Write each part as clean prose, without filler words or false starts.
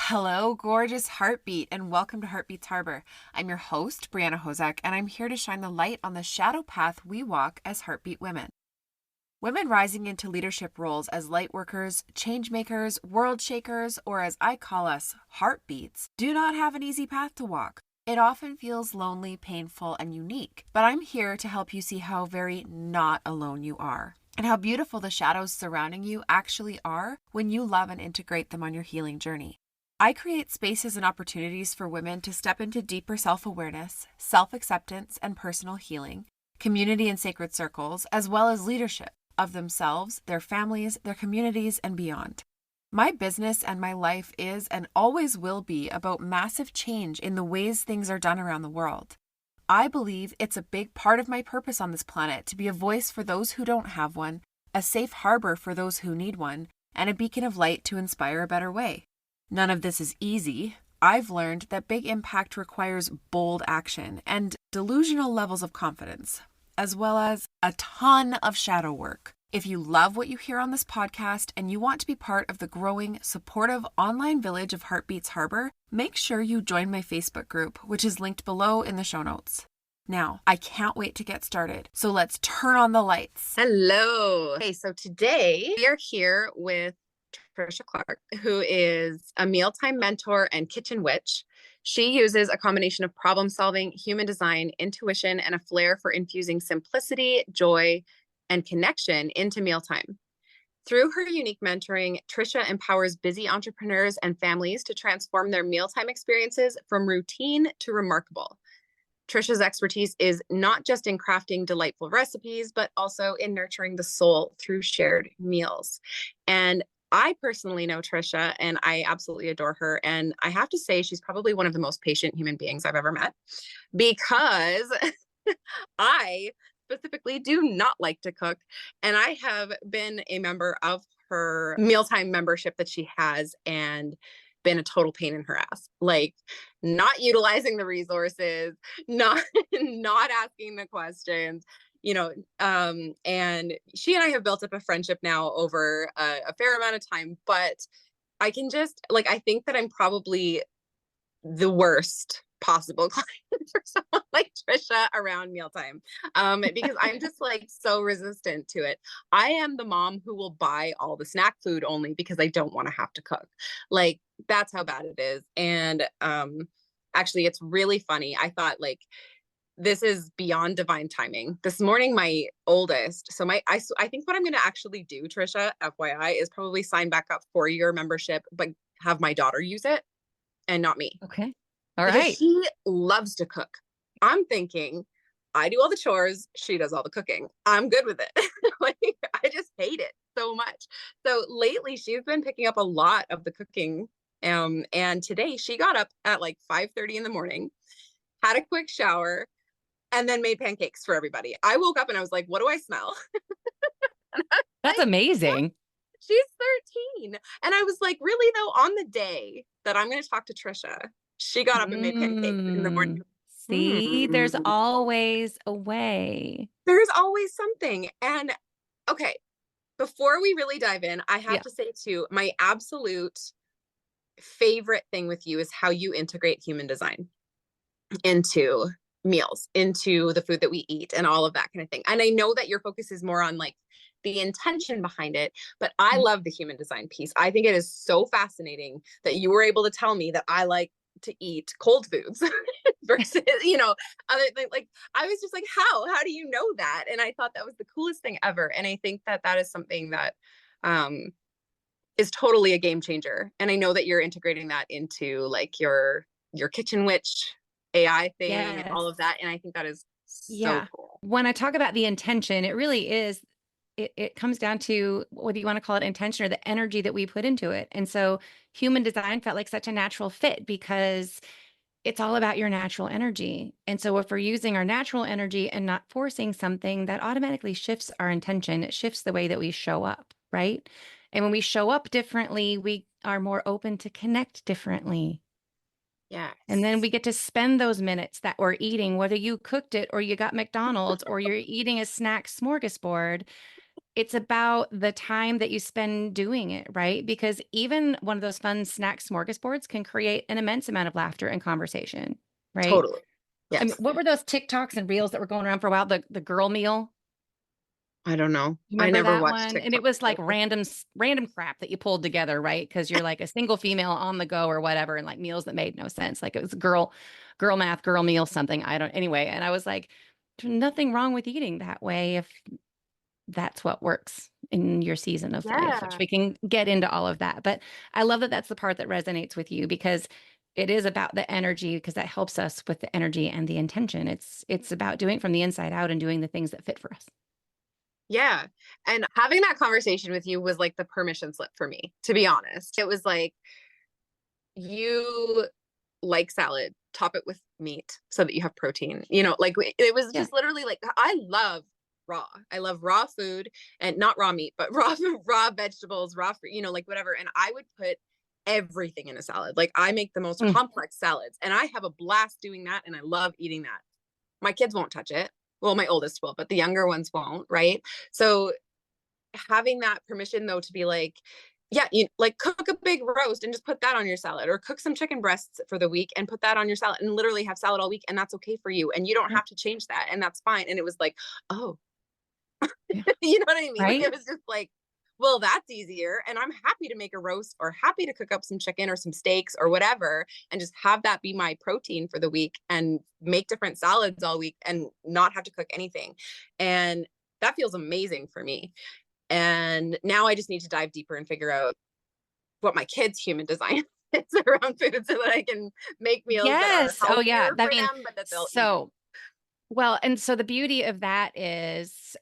Hello, gorgeous heartbeat, and welcome to Heartbeats Harbor. I'm your host, Brianna Hozak, and I'm here to shine the light on the shadow path we walk as heartbeat women. Women rising into leadership roles as lightworkers, changemakers, world shakers, or as I call us, heartbeats, do not have an easy path to walk. It often feels lonely, painful, and unique, but I'm here to help you see how very not alone you are, and how beautiful the shadows surrounding you actually are when you love and integrate them on your healing journey. I create spaces and opportunities for women to step into deeper self-awareness, self-acceptance, and personal healing, community and sacred circles, as well as leadership of themselves, their families, their communities, and beyond. My business and my life is and always will be about massive change in the ways things are done around the world. I believe it's a big part of my purpose on this planet to be a voice for those who don't have one, a safe harbor for those who need one, and a beacon of light to inspire a better way. None of this is easy. I've learned that big impact requires bold action and delusional levels of confidence, as well as a ton of shadow work. If you love what you hear on this podcast and you want to be part of the growing, supportive online village of Heartbeats Harbor, make sure you join my Facebook group, which is linked below in the show notes. Now, I can't wait to get started, so let's turn on the lights. Hello. Okay, so today we are here with Tricia Clark, who is a mealtime mentor and kitchen witch. She uses a combination of problem solving, human design, intuition, and a flair for infusing simplicity, joy, and connection into mealtime. Through her unique mentoring, Tricia empowers busy entrepreneurs and families to transform their mealtime experiences from routine to remarkable. Tricia's expertise is not just in crafting delightful recipes, but also in nurturing the soul through shared meals. And I personally know Tricia and I absolutely adore her. And I have to say, she's probably one of the most patient human beings I've ever met because I specifically do not like to cook. And I have been a member of her mealtime membership that she has and been a total pain in her ass, like not utilizing the resources, not not asking the questions, and she and I have built up a friendship now over a fair amount of time, but I can just I think that I'm probably the worst possible client for someone like Tricia around mealtime, because I'm just so resistant to it. I am the mom who will buy all the snack food only because I don't want to have to cook. That's how bad it is. And actually, it's really funny. I thought this is beyond divine timing. This morning, my oldest, I think what I'm going to actually do, Tricia, FYI, is probably sign back up for your membership, but have my daughter use it and not me. Okay. All because right. she loves to cook. I'm thinking I do all the chores. She does all the cooking. I'm good with it. I just hate it so much. So lately she's been picking up a lot of the cooking. And today she got up at 5:30 in the morning, had a quick shower, and then made pancakes for everybody. I woke up and I was like, what do I smell? That's amazing. She's 13. And I was like, really though, on the day that I'm going to talk to Tricia, she got up and made pancakes in the morning. See, there's always a way. There's always something. And okay, before we really dive in, I have to say too, my absolute favorite thing with you is how you integrate human design into meals, into the food that we eat and all of that kind of thing. And I know that your focus is more on the intention behind it, but I love the human design piece. I think it is so fascinating that you were able to tell me that I like to eat cold foods versus, other things. I was just like, how do you know that? And I thought that was the coolest thing ever. And I think that that is something that is totally a game changer. And I know that you're integrating that into your kitchen witch AI thing and all of that. And I think that is so cool. When I talk about the intention, it really is, it comes down to whether you want to call it intention or the energy that we put into it. And so human design felt like such a natural fit because it's all about your natural energy. And so if we're using our natural energy and not forcing something, that automatically shifts our intention. It shifts the way that we show up, right? And when we show up differently, we are more open to connect differently. Yeah. And then we get to spend those minutes that we're eating, whether you cooked it or you got McDonald's or you're eating a snack smorgasbord. it's about the time that you spend doing it, right? Because even one of those fun snack smorgasbords can create an immense amount of laughter and conversation, right? Totally. I mean, Yes. what were those TikToks and reels that were going around for a while? The girl meal. I don't know. You I remember never that watched one? And it TikTok. was like random crap that you pulled together, right? Because you're like a single female on the go or whatever, and like meals that made no sense. Like it was girl math, girl meal, something. I don't anyway. And I was like, there's nothing wrong with eating that way if that's what works in your season of life, which Yeah. we can get into all of that. But I love that that's the part that resonates with you because it is about the energy because that helps us with the energy and the intention. It's about doing it from the inside out and doing the things that fit for us. Yeah. And having that conversation with you was like the permission slip for me, to be honest. It was like, you like salad, top it with meat so that you have protein. Like it was Yeah. just literally like, I love raw. I love raw food, and not raw meat, but raw vegetables, raw fruit, like whatever. And I would put everything in a salad. Like I make the most Mm. complex salads, and I have a blast doing that, and I love eating that. My kids won't touch it. Well, my oldest will, but the younger ones won't, right? So having that permission though to be like, yeah, you like cook a big roast and just put that on your salad, or cook some chicken breasts for the week and put that on your salad, and literally have salad all week, and that's okay for you, and you don't Yeah. have to change that, and that's fine. And it was like, oh, Yeah. you know what I mean? Right. It was just like, well, that's easier, and I'm happy to make a roast or happy to cook up some chicken or some steaks or whatever, and just have that be my protein for the week, and make different salads all week and not have to cook anything. And that feels amazing for me. And now I just need to dive deeper and figure out what my kids' human design is around food, so that I can make meals that are Yes. Oh, yeah. healthier I for mean, them, but that they'll eat. so well, and so the beauty of that is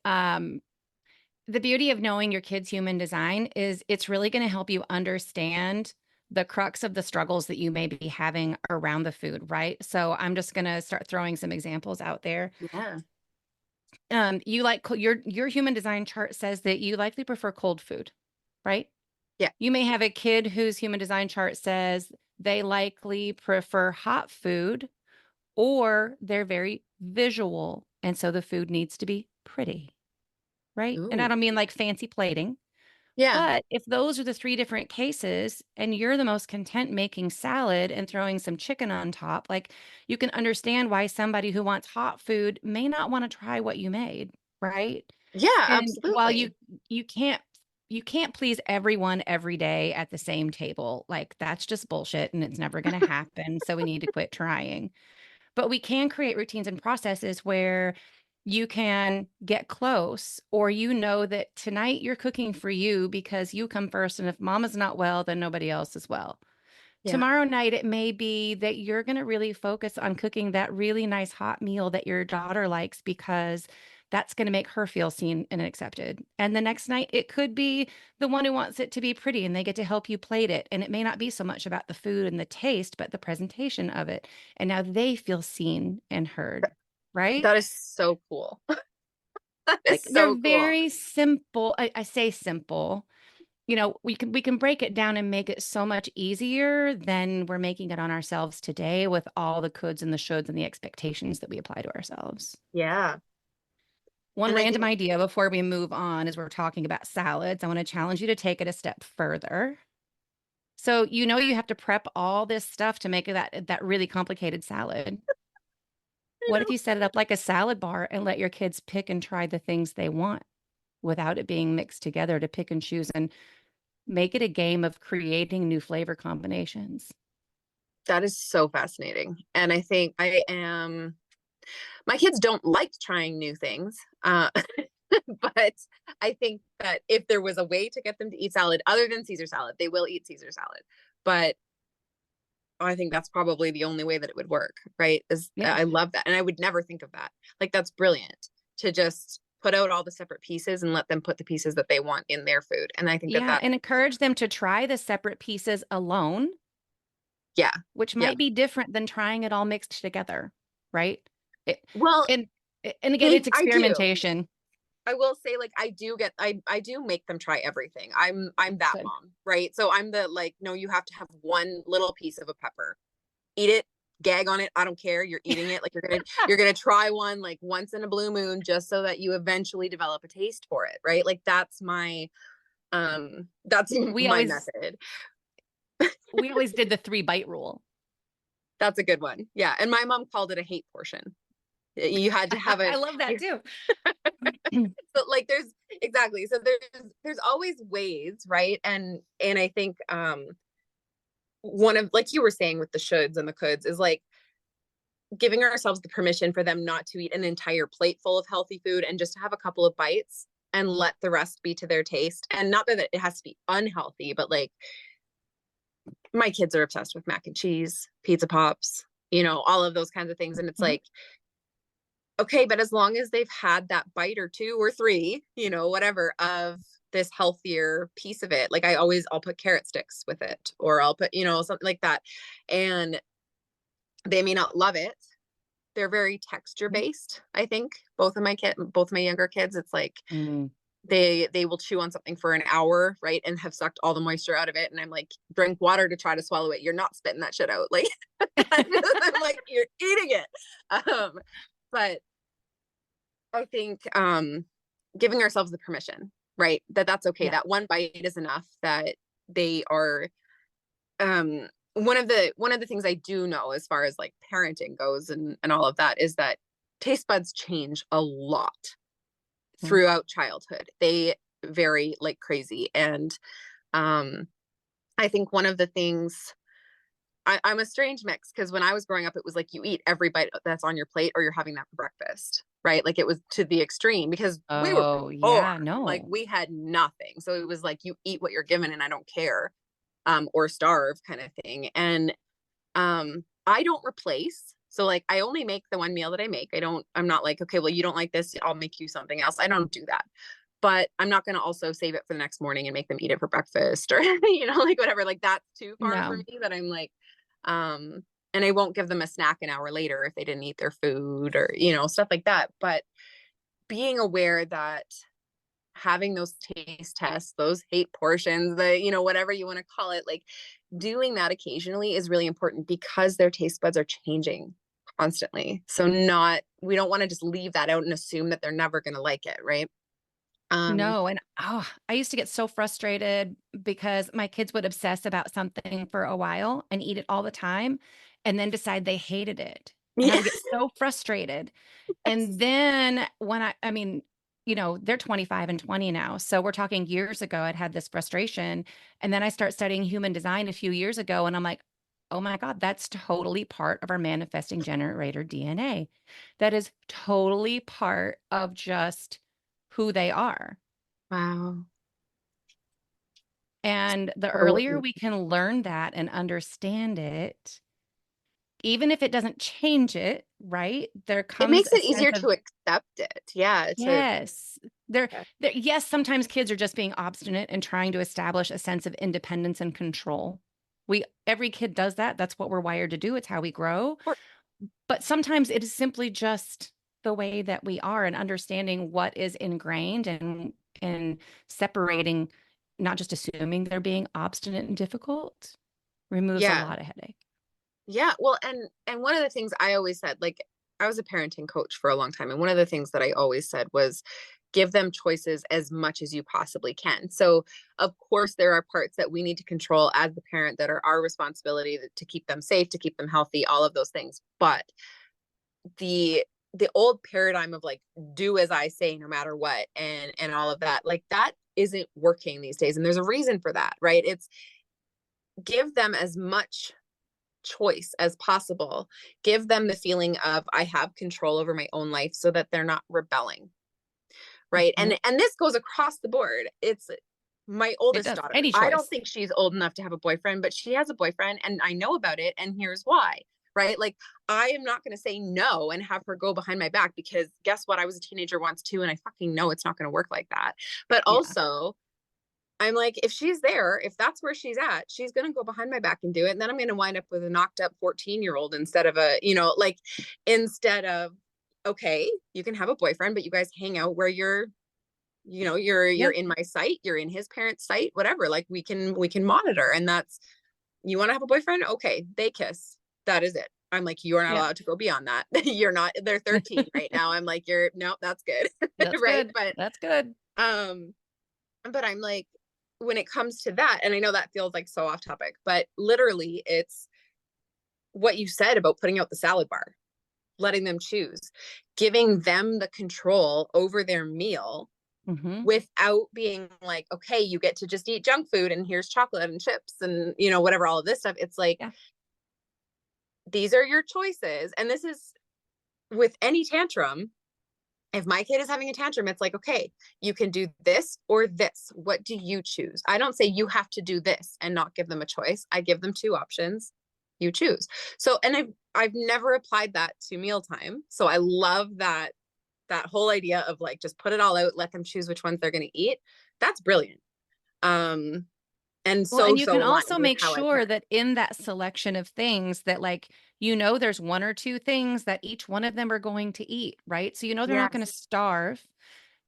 the beauty of knowing your kid's human design is it's really going to help you understand the crux of the struggles that you may be having around the food, right? So I'm just going to start throwing some examples out there. Yeah. You like your human design chart says that you likely prefer cold food, right? Yeah. You may have a kid whose human design chart says they likely prefer hot food or they're very visual. And so the food needs to be pretty, right? And I Ooh. don't mean like fancy plating, Yeah. but if those are the three different cases and you're the most content making salad and throwing some chicken on top, like you can understand why somebody who wants hot food may not want to try what you made, right? Yeah, And while absolutely. you can't please everyone every day at the same table. Like that's just bullshit and it's never going to happen. So we need to quit trying. But we can create routines and processes where you can get close, or you know that tonight you're cooking for you because you come first. And if mama's not well, then nobody else is well. Yeah. Tomorrow night, it may be that you're going to really focus on cooking that really nice hot meal that your daughter likes because that's going to make her feel seen and accepted. And the next night, it could be the one who wants it to be pretty and they get to help you plate it. And it may not be so much about the food and the taste, but the presentation of it. And now they feel seen and heard, right? That is so cool. That is Like they're so cool. very simple. I say simple, we can break it down and make it so much easier than we're making it on ourselves today with all the coulds and the shoulds and the expectations that we apply to ourselves. Yeah. One And I random think, idea before we move on as we're talking about salads, I want to challenge you to take it a step further. So you have to prep all this stuff to make that really complicated salad. What if you set it up like a salad bar and let your kids pick and try the things they want without it being mixed together to pick and choose and make it a game of creating new flavor combinations? that is so fascinating. And I think my kids don't like trying new things. But I think that if there was a way to get them to eat salad other than Caesar salad, they will eat Caesar salad. But I think that's probably the only way that it would work, right? Yeah. I love that. And I would never think of that. Like that's brilliant to just put out all the separate pieces and let them put the pieces that they want in their food. And I think that Yeah. that, And encourage them to try the separate pieces alone, yeah, which yeah. might be different than trying it all mixed together. Right. It, Well, and, and again, it's I do. experimentation. I will say, like, I do make them try everything. I'm that Good. mom, right? So I'm the like, no, you have to have one little piece of a pepper. Eat it, gag on it. I don't care. You're eating it. Like you're going to try one like once in a blue moon, just so that you eventually develop a taste for it. Right. Like that's my We always method. we always did the 3-bite rule. That's a good one. Yeah. And my mom called it a hate portion. You had to have I it. love that too. So like exactly. So there's always ways, right? And I think one of, like you were saying with the shoulds and the coulds, is like giving ourselves the permission for them not to eat an entire plate full of healthy food and just to have a couple of bites and let the rest be to their taste. And not that it has to be unhealthy, but like my kids are obsessed with mac and cheese, pizza pops, all of those kinds of things. And it's like, okay, but as long as they've had that bite or 2 or 3, whatever, of this healthier piece of it, like I'll put carrot sticks with it, or I'll put, something like that. And they may not love it. They're very texture based. I think both my younger kids, it's like, they will chew on something for an hour, right, and have sucked all the moisture out of it, and I'm like, drink water to try to swallow it. You're not spitting that shit out. Like I'm like, you're eating it. But I think giving ourselves the permission, right, that's okay. Yeah. That one bite is enough. That they are one of the things I do know as far as like parenting goes and all of that is that taste buds change a lot throughout childhood. They vary like crazy. And I think one of the things, I'm a strange mix, because when I was growing up, it was like you eat every bite that's on your plate or you're having that for breakfast, right? Like it was to the extreme, because we were poor. Like we had nothing. So it was like you eat what you're given and I don't care, or starve kind of thing. And I don't replace. So like I only make the one meal that I make. I'm not like, okay, well, you don't like this, I'll make you something else. I don't do that. But I'm not going to also save it for the next morning and make them eat it for breakfast, or, like whatever, like that's too far for me, that I'm like, and I won't give them a snack an hour later if they didn't eat their food, or, stuff like that. But being aware that having those taste tests, those hate portions, whatever you want to call it, like doing that occasionally is really important, because their taste buds are changing constantly. So we don't want to just leave that out and assume that they're never going to like it. Right. No. And I used to get so frustrated because my kids would obsess about something for a while and eat it all the time, and then decide they hated it. And I would get so frustrated. And then when I mean, they're 25 and 20 now. So we're talking years ago, I'd had this frustration. And then I start studying human design a few years ago. And I'm like, oh my God, that's totally part of our manifesting generator DNA. That is totally part of just who they are. Wow. And the earlier we can learn that and understand it, even if it doesn't change it, right? It makes it easier to accept it. Yeah. Yes. Yes, sometimes kids are just being obstinate and trying to establish a sense of independence and control. Every kid does that. That's what we're wired to do. It's how we grow. But sometimes it is simply just the way that we are, and understanding what is ingrained and separating, not just assuming they're being obstinate and difficult, removes a lot of headache. Yeah. Well, and one of the things I always said, like I was a parenting coach for a long time, and one of the things that I always said was give them choices as much as you possibly can. So of course there are parts that we need to control as the parent that are our responsibility to keep them safe, to keep them healthy, all of those things. But the old paradigm of like, do as I say, no matter what, and all of that, like that isn't working these days. And there's a reason for that, right? It's give them as much choice as possible. Give them the feeling of I have control over my own life, so that they're not rebelling. Right. And this goes across the board. It's my oldest daughter. I don't think she's old enough to have a boyfriend, but she has a boyfriend, and I know about it. And here's why. Right. Like I am not going to say no and have her go behind my back, because guess what? I was a teenager once too. And I fucking know it's not going to work like that. But also I'm like, if she's there, if that's where she's at, she's going to go behind my back and do it. And then I'm going to wind up with a knocked up 14-year-old instead of okay, you can have a boyfriend, but you guys hang out where you're in my sight, you're in his parents' sight, whatever. Like we can monitor. And that's, you want to have a boyfriend? Okay, they kiss. That is it. I'm like, you're not Yeah. allowed to go beyond that. You're not, they're 13 right now. I'm like, nope, that's good. That's Right. good. That's good. Um, but I'm like, when it comes to that, and I know that feels like so off topic, but literally it's what you said about putting out the salad bar, letting them choose, giving them the control over their meal Mm-hmm. without being like, okay, you get to just eat junk food and here's chocolate and chips and, whatever, all of this stuff. It's like, Yeah. these are your choices. And this is with any tantrum. If my kid is having a tantrum, it's like, okay, you can do this or this. What do you choose? I don't say you have to do this and not give them a choice. I give them two options. You choose. So, and I've never applied that to mealtime. So I love that whole idea of like, just put it all out, let them choose which ones they're going to eat. That's brilliant. And Well, so and you can aligned also with make how I sure parent. that in that selection of things that like, there's one or two things that each one of them are going to eat, right? So they're not going to Yes. starve.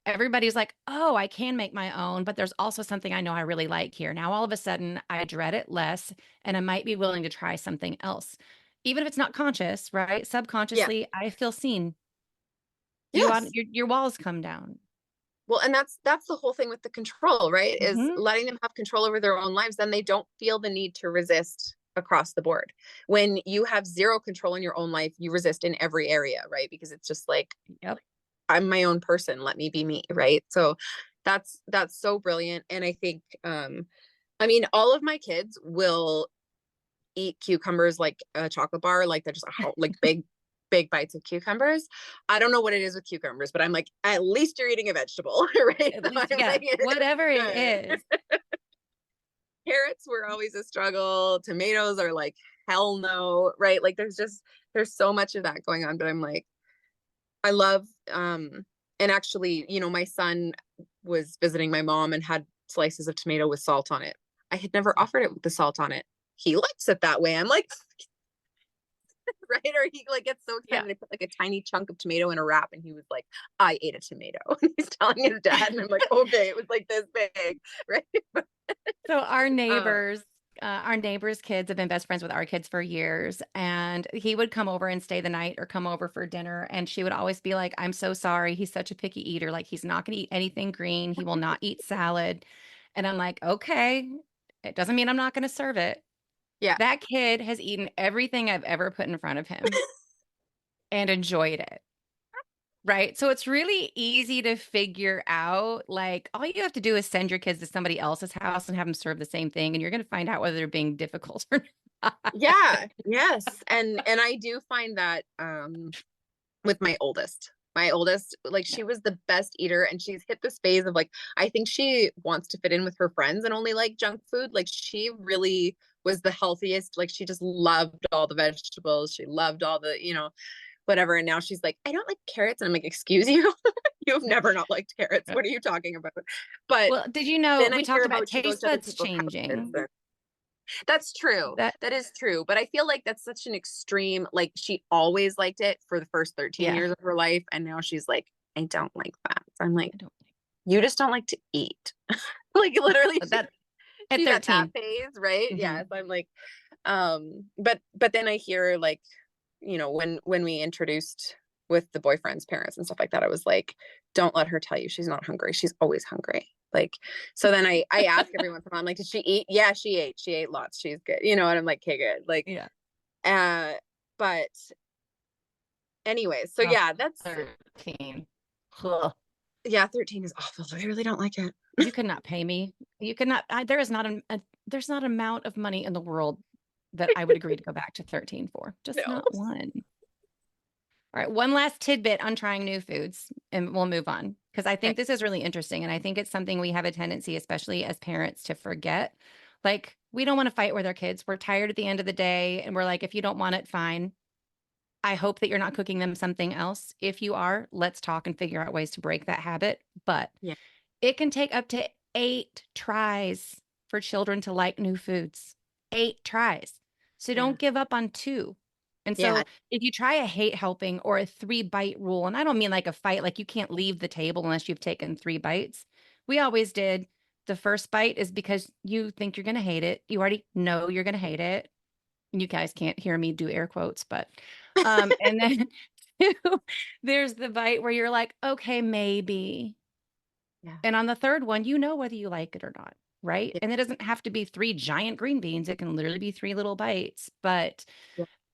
Everybody's like, oh, I can make my own, but there's also something I know I really like here. Now, all of a sudden, I dread it less, and I might be willing to try something else. Even if it's not conscious, right? Yeah. Subconsciously, I feel seen. Yes. Your walls come down. Well, and that's the whole thing with the control, right? Is Hmm. letting them have control over their own lives. Then they don't feel the need to resist across the board. When you have zero control in your own life, you resist in every area, right? Because it's just like, Yep. I'm my own person. Let me be me, right? So that's so brilliant. And I think, I mean, all of my kids will eat cucumbers like a chocolate bar, like they're just like big bites of cucumbers. I don't know what it is with cucumbers, but I'm like, at least you're eating a vegetable, right? At So least, I'm yeah, like, whatever it good. is. Carrots were always a struggle. Tomatoes are like, hell no, right? Like there's so much of that going on, but I'm like, I love, and actually, my son was visiting my mom and had slices of tomato with salt on it. I had never offered it with the salt on it. He likes it that way. I'm like, right? Or he like gets so Yeah. excited. I put like a tiny chunk of tomato in a wrap, and he was like, "I ate a tomato." And he's telling his dad, and I'm like, "Okay, it was like this big, right?" So um, our neighbors' kids have been best friends with our kids for years. And he would come over and stay the night or come over for dinner. And she would always be like, I'm so sorry. He's such a picky eater. Like, he's not going to eat anything green. He will not eat salad. And I'm like, okay, it doesn't mean I'm not going to serve it. yeah, That kid has eaten everything I've ever put in front of him and enjoyed it. Right. So it's really easy to figure out. Like, all you have to do is send your kids to somebody else's house and have them serve the same thing, and you're going to find out whether they're being difficult or not. yeah, yes, and I do find that with my oldest. My oldest, like Yeah. she was the best eater and she's hit this phase of like, I think she wants to fit in with her friends and only like junk food. Like she really was the healthiest. Like she just loved all the vegetables. She loved all the, whatever. And now she's like, I don't like carrots. And I'm like, excuse you? You've never not liked carrots. Yeah. What are you talking about? But Well, did you know then we I hear talked about about she goes taste to other buds people's houses. changing? That's true. That, That is true. But I feel like that's such an extreme, like she always liked it for the first 13 yeah, years of her life. And now she's like, I don't like that. So I'm like, I don't you just don't like to eat. Like literally that at she's at that 13. phase, right? Hmm. Yeah. So I'm like, but then I hear like, when we introduced with the boyfriend's parents and stuff like that, I was like, don't let her tell you she's not hungry. She's always hungry. Like, so then I ask every once in a while, I'm like, did she eat? Yeah, she ate. She ate lots. She's good. And I'm like, okay, good. Like, Yeah. but anyways, so Oh, yeah, that's 13. Ugh. yeah, 13 is awful. I really don't like it. You could not pay me. You could not. There is not there's not an amount of money in the world that I would agree to go back to 13 for. Just No. not one. All right, one last tidbit on trying new foods, and we'll move on because I Okay. think this is really interesting. And I think it's something we have a tendency, especially as parents, to forget. Like, we don't want to fight with our kids. We're tired at the end of the day, and we're like, if you don't want it, fine. I hope that you're not cooking them something else. If you are, let's talk and figure out ways to break that habit. But Yeah. it can take up to 8 tries for children to like new foods. 8 tries. So Yeah. don't give up on two. And Yeah. so if you try a hate helping or a 3 bite rule, and I don't mean like a fight, like you can't leave the table unless you've taken 3 bites. We always did. The first bite is because you think you're going to hate it. You already know you're going to hate it. You guys can't hear me do air quotes, but and then two, there's the bite where you're like, okay, maybe. Yeah. And on the third one, you know whether you like it or not, right? Yeah. And it doesn't have to be 3 giant green beans. It can literally be 3 little bites. But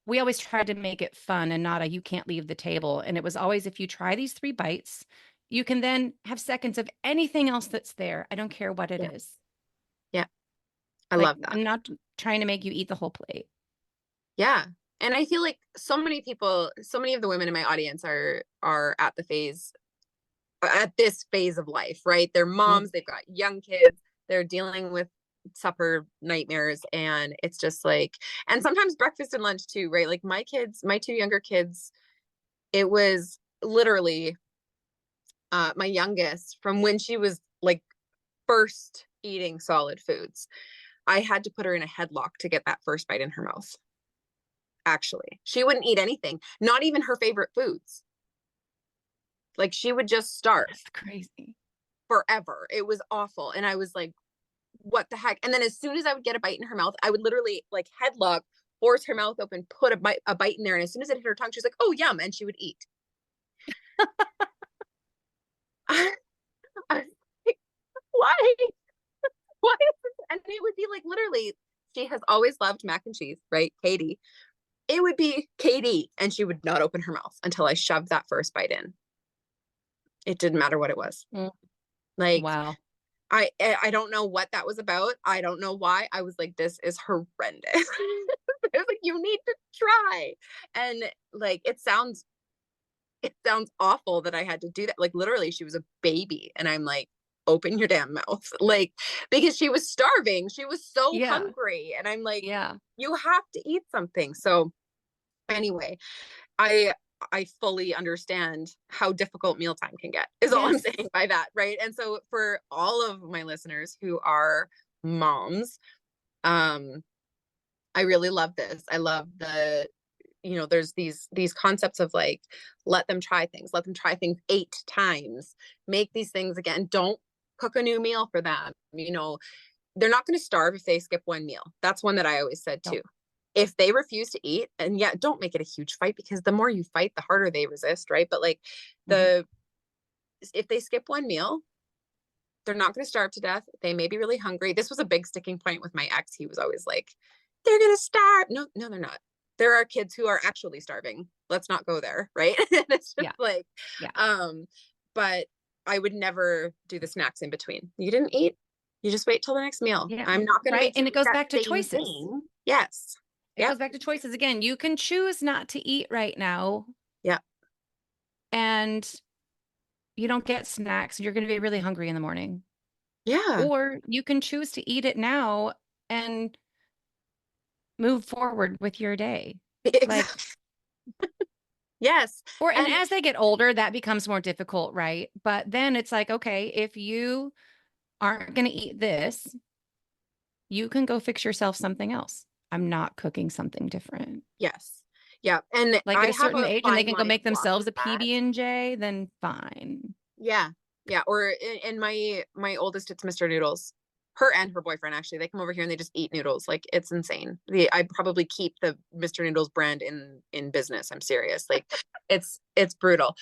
we always tried to make it fun and not a you can't leave the table. And it was always if you try these 3 bites, you can then have seconds of anything else that's there. I don't care what it Yeah. is. Yeah. I Like love that. I'm not trying to make you eat the whole plate. Yeah. And I feel like so many people, so many of the women in my audience are at this phase of life, right? They're moms, they've got young kids, they're dealing with supper nightmares, and it's just like, and sometimes breakfast and lunch too, right? Like my kids, my 2 younger kids, it was literally my youngest, from when she was like first eating solid foods, I had to put her in a headlock to get that first bite in her mouth. Actually, she wouldn't eat anything, not even her favorite foods. Like she would just starve. That's crazy. Forever. It was awful. And I was like, what the heck? And then as soon as I would get a bite in her mouth, I would literally like headlock, force her mouth open, put a bite in there. And as soon as it hit her tongue, she's like, oh, yum. And she would eat. I was like, why? Why? And it would be like, literally, she has always loved mac and cheese, right? Katie. It would be Katie. And she would not open her mouth until I shoved that first bite in. It didn't matter what it was. Like, wow. I don't know what that was about. I don't know why. I was like, this is horrendous. I was like, you need to try. And like, it sounds awful that I had to do that. Like literally she was a baby and I'm like, open your damn mouth. Like, because she was starving. She was so hungry. And I'm like, you have to eat something. So anyway, I fully understand how difficult mealtime can get, is all I'm saying by that, right? And so for all of my listeners who are moms, I really love this. I love there's these concepts of like, let them try things 8 times, make these things again, don't cook a new meal for them. They're not going to starve if they skip one meal. That's one that I always said too. If they refuse to eat, and don't make it a huge fight, because the more you fight, the harder they resist, right? But like if they skip one meal, they're not going to starve to death. They may be really hungry. This was a big sticking point with my ex. He was always like, they're going to starve. No, they're not. There are kids who are actually starving. Let's not go there, right? It's just but I would never do the snacks in between. You didn't eat, you just wait till the next meal. I'm not going to make and it goes back to choices. Yes. It goes back to choices again. You can choose not to eat right now. Yeah. And you don't get snacks. You're going to be really hungry in the morning. Yeah. Or you can choose to eat it now and move forward with your day. Like, yes. and as they get older, that becomes more difficult, right? But then it's like, okay, if you aren't going to eat this, you can go fix yourself something else. I'm not cooking something different. Yes. Yeah. And like at a certain age and they can go make themselves a PB&J, then fine. Yeah. Yeah. Or in my oldest, it's Mr. Noodles. Her and her boyfriend, actually, they come over here and they just eat noodles. Like, it's insane. I probably keep the Mr. Noodles brand in business. I'm serious. Like, it's brutal.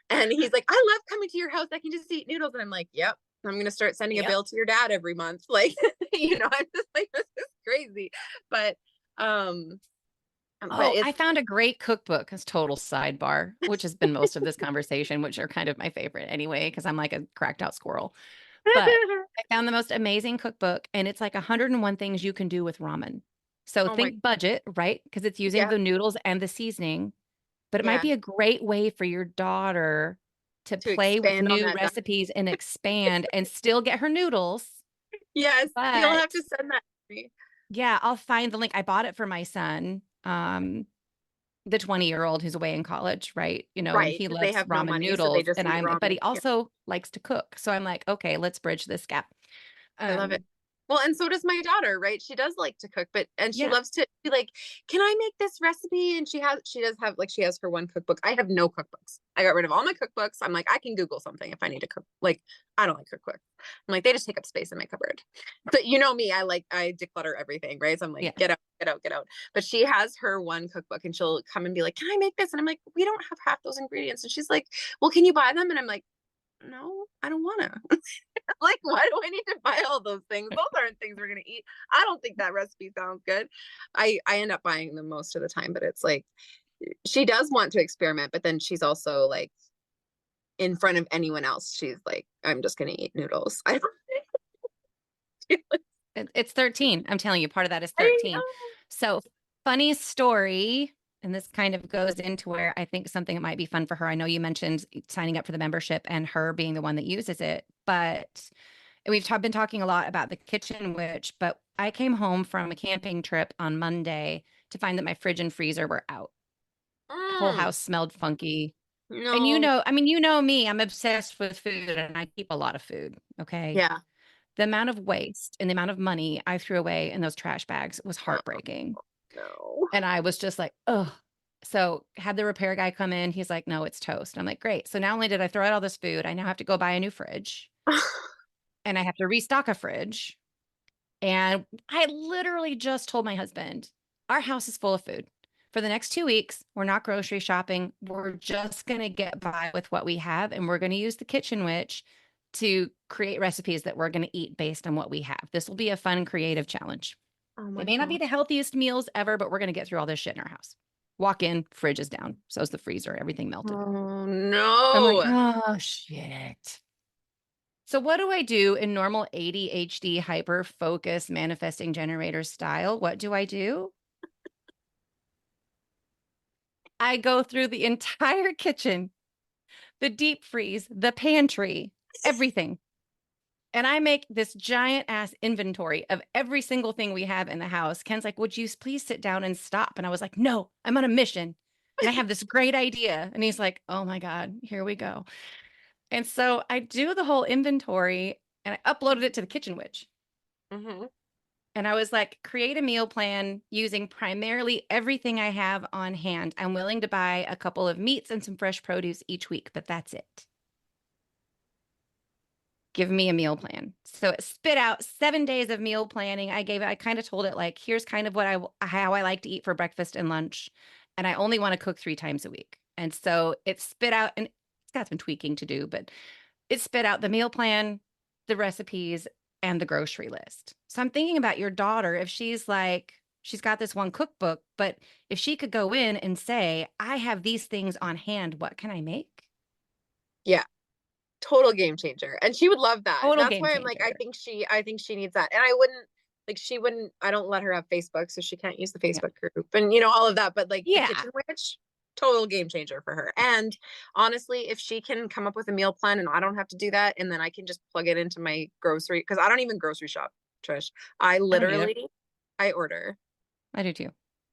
And he's like, I love coming to your house. I can just eat noodles. And I'm like, yep. I'm going to start sending a bill to your dad every month. Like, I'm just like, this is crazy. But, I found a great cookbook, as total sidebar, which has been most of this conversation, which are kind of my favorite anyway, because I'm like a cracked out squirrel. But I found the most amazing cookbook, and it's like 101 things you can do with ramen. So think budget, right? Because it's using the noodles and the seasoning, but it might be a great way for your daughter to play with new recipes and expand and still get her noodles. Yes, you'll have to send that to me. Yeah, I'll find the link. I bought it for my son, the 20-year-old who's away in college, right? And he loves ramen noodles, but he also likes to cook. So I'm like, okay, let's bridge this gap. I love it. Well, and so does my daughter, right? She does like to cook, and she Yeah. loves to be like, can I make this recipe? And she does have, like, she has her one cookbook. I have no cookbooks. I got rid of all my cookbooks. I'm like, I can Google something if I need to cook. Like, I don't like cookbooks. I'm like, they just take up space in my cupboard. But you know me, I declutter everything, right? So I'm like, Yeah. get out, get out, get out. But she has her one cookbook and she'll come and be like, can I make this? And I'm like, we don't have half those ingredients. And she's like, well, can you buy them? And I'm like, no, I don't want to. Like, why do I need to buy all those things? Those aren't things we're gonna eat. I don't think that recipe sounds good. I end up buying them most of the time, but it's like, she does want to experiment, but then she's also like, in front of anyone else, she's like, I'm just gonna eat noodles. I don't It's 13. I'm telling you, part of that is I 13. know. So funny story. And this kind of goes into where I think something that might be fun for her. I know you mentioned signing up for the membership and her being the one that uses it, but we've been talking a lot about the kitchen witch, but I came home from a camping trip on Monday to find that my fridge and freezer were out. Whole house smelled funky. And No. I mean, you know me, I'm obsessed with food and I keep a lot of food. Okay. Yeah. The amount of waste and the amount of money I threw away in those trash bags was Oh, heartbreaking. no. And I was just like, oh. So had the repair guy come in. He's like, no, it's toast. I'm like, great. So not only did I throw out all this food, I now have to go buy a new fridge and I have to restock a fridge. And I literally just told my husband, our house is full of food. For the next 2 weeks, we're not grocery shopping. We're just going to get by with what we have. And we're going to use the kitchen witch to create recipes that we're going to eat based on what we have. This will be a fun, creative challenge. Oh They my may not be God. the healthiest meals ever, but we're going to get through all this shit in our house. Walk in, fridge is down. So's the freezer, everything melted. Oh I'm like, no. oh, shit. So what do I do in normal ADHD hyper focus manifesting generator style? What do? I go through the entire kitchen, the deep freeze, the pantry, everything. And I make this giant ass inventory of every single thing we have in the house. Ken's like, would you please sit down and stop? And I was like, no, I'm on a mission. And I have this great idea. And he's like, oh my God, here we go. And so I do the whole inventory and I uploaded it to the Kitchen Witch. Mm-hmm. And I was like, create a meal plan using primarily everything I have on hand. I'm willing to buy a couple of meats and some fresh produce each week, but that's it. Give me a meal plan. So it spit out 7 days of meal planning. I kind of told it like, here's kind of how I like to eat for breakfast and lunch. And I only want to cook 3 times a week. And so it spit out, and it's got some tweaking to do, but it spit out the meal plan, the recipes, and the grocery list. So I'm thinking about your daughter. If she's like, she's got this one cookbook, but if she could go in and say, I have these things on hand, what can I make? Yeah. Total game changer. And she would love that. Total That's game why I'm like, changer. I think she needs that. And I wouldn't, like, she wouldn't, I don't let her have Facebook, so she can't use the Yeah. Facebook group and, all of that. But like, the Yeah. Kitchen Witch, total game changer for her. And honestly, if she can come up with a meal plan and I don't have to do that, and then I can just plug it into my grocery, because I don't even grocery shop, Trish. I don't either. literally, I order. I do too.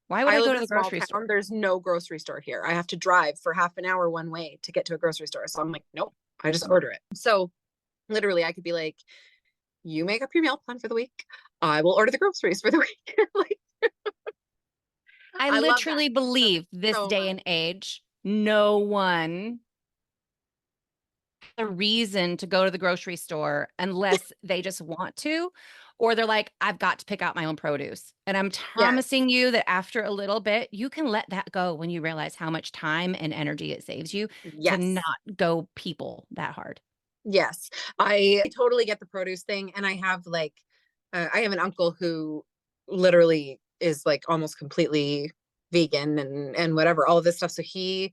Why would I live go in to the a small grocery town. store? There's no grocery store here. I have to drive for half an hour one way to get to a grocery store. So I'm like, nope, I just order it. So literally, I could be like, you make up your meal plan for the week. I will order the groceries for the week. Like, I I love that literally believe this so day much. and age, no one has a reason to go to the grocery store unless they just want to, or they're like, I've got to pick out my own produce. And I'm Yes. promising you that after a little bit, you can let that go when you realize how much time and energy it saves you to Yes. not go people that hard. Yes. I totally get the produce thing. And I have like, I have an uncle who literally is like almost completely vegan and whatever, all of this stuff. So he's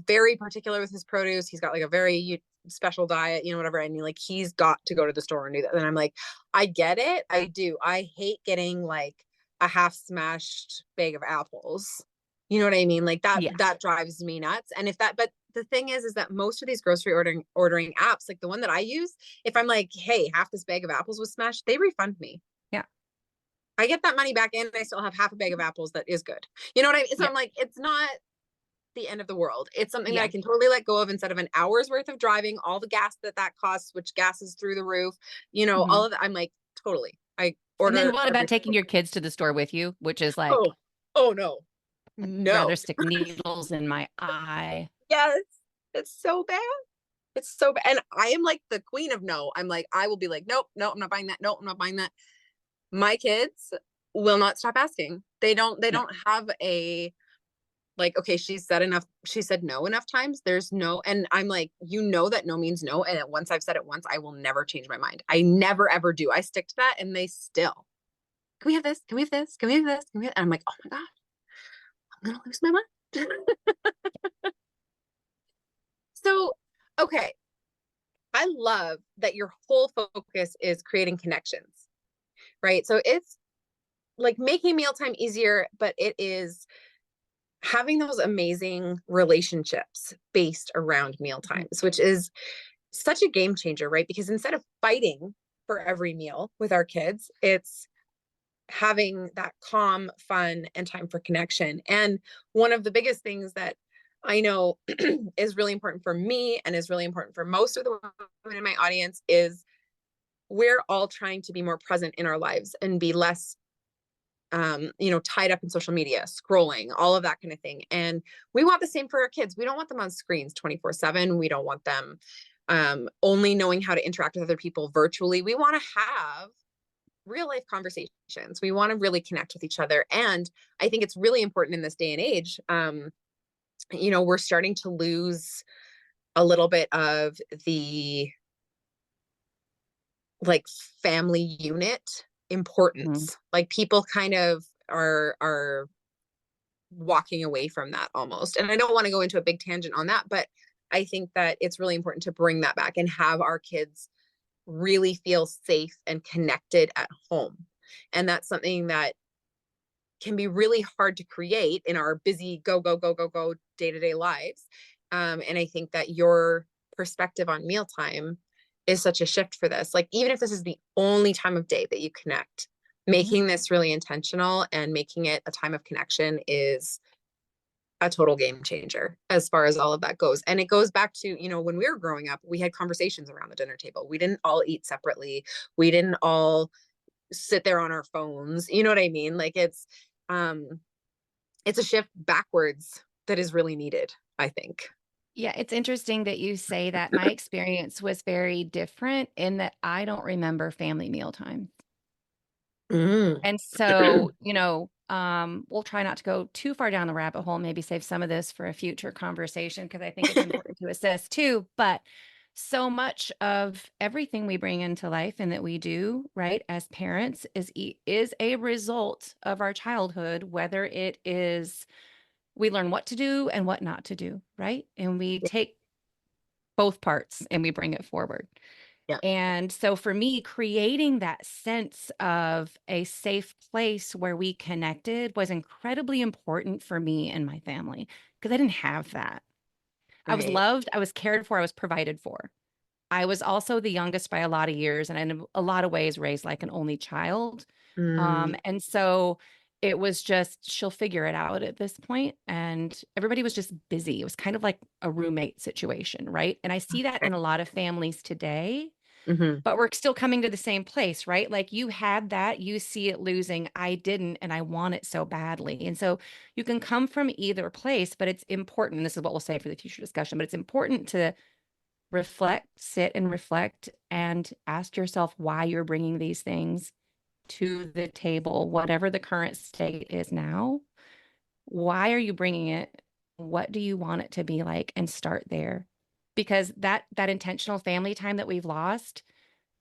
very particular with his produce. He's got like a very special diet, whatever. And he's got to go to the store and do that. And I'm like, I get it. I do. I hate getting like a half smashed bag of apples. You know what I mean? Like that drives me nuts. And but the thing is that most of these grocery ordering apps, like the one that I use, if I'm like, hey, half this bag of apples was smashed, they refund me. Yeah. I get that money back in and I still have half a bag of apples that is good. You know what I mean? So I'm like, it's not the end of the world. It's something that I can totally let go of instead of an hour's worth of driving, all the gas that costs, which gas is through the roof, all of that. I'm like, totally. I And then order what every about taking your kids to the store with you, which is like, oh, oh no. I'd No. rather stick needles in my eye. Yes. It's so bad. It's so bad. And I am like the queen of no. I'm like, I will be like, nope, no, I'm not buying that. No, I'm not buying that. My kids will not stop asking. They don't have a like, okay, she said no enough times. There's no, and I'm like, you know that no means no. And once I've said it once, I will never change my mind. I never ever do. I stick to that and they still, can we have this? Can we have this? Can we have this? Can we have... And I'm like, oh my God, I'm gonna lose my mind. So, okay. I love that your whole focus is creating connections, right? So it's like making mealtime easier, but it is having those amazing relationships based around meal times, which is such a game changer, right? Because instead of fighting for every meal with our kids, it's having that calm, fun, and time for connection. And one of the biggest things that I know is really important for me and is really important for most of the women in my audience is we're all trying to be more present in our lives and be less tied up in social media, scrolling, all of that kind of thing. And we want the same for our kids. We don't want them on screens 24/7. We don't want them only knowing how to interact with other people virtually. We want to have real life conversations. We want to really connect with each other. And I think it's really important in this day and age. We're starting to lose a little bit of the like family unit importance. Like people kind of are walking away from that almost. And I don't want to go into a big tangent on that, but I think that it's really important to bring that back and have our kids really feel safe and connected at home. And that's something that can be really hard to create in our busy go, go, go, go, go day-to-day lives. And I think that your perspective on mealtime is such a shift for this. Like, even if this is the only time of day that you connect, making this really intentional and making it a time of connection is a total game changer as far as all of that goes. And it goes back to, when we were growing up, we had conversations around the dinner table. We didn't all eat separately. We didn't all sit there on our phones. You know what I mean? Like it's a shift backwards that is really needed, I think. Yeah, it's interesting that you say that. My experience was very different in that I don't remember family mealtime. And so, we'll try not to go too far down the rabbit hole, maybe save some of this for a future conversation because I think it's important to assess too. But so much of everything we bring into life and that we do, right, as parents is a result of our childhood, whether it is we learn what to do and what not to do, right? And we take both parts and we bring it forward. Yeah. And so for me, creating that sense of a safe place where we connected was incredibly important for me and my family because I didn't have that. I was Right. loved, I was cared for, I was provided for. I was also the youngest by a lot of years and in a lot of ways raised like an only child. And so it was just, she'll figure it out at this point. And everybody was just busy. It was kind of like a roommate situation, right? And I see that in a lot of families today. But we're still coming to the same place, right? Like you had that, you see it losing. I didn't, and I want it so badly. And so you can come from either place, but it's important. And this is what we'll say for the future discussion, but it's important to sit and reflect and ask yourself why you're bringing these things to the table, whatever the current state is now. Why are you bringing it? What do you want it to be like? And start there. Because that intentional family time that we've lost,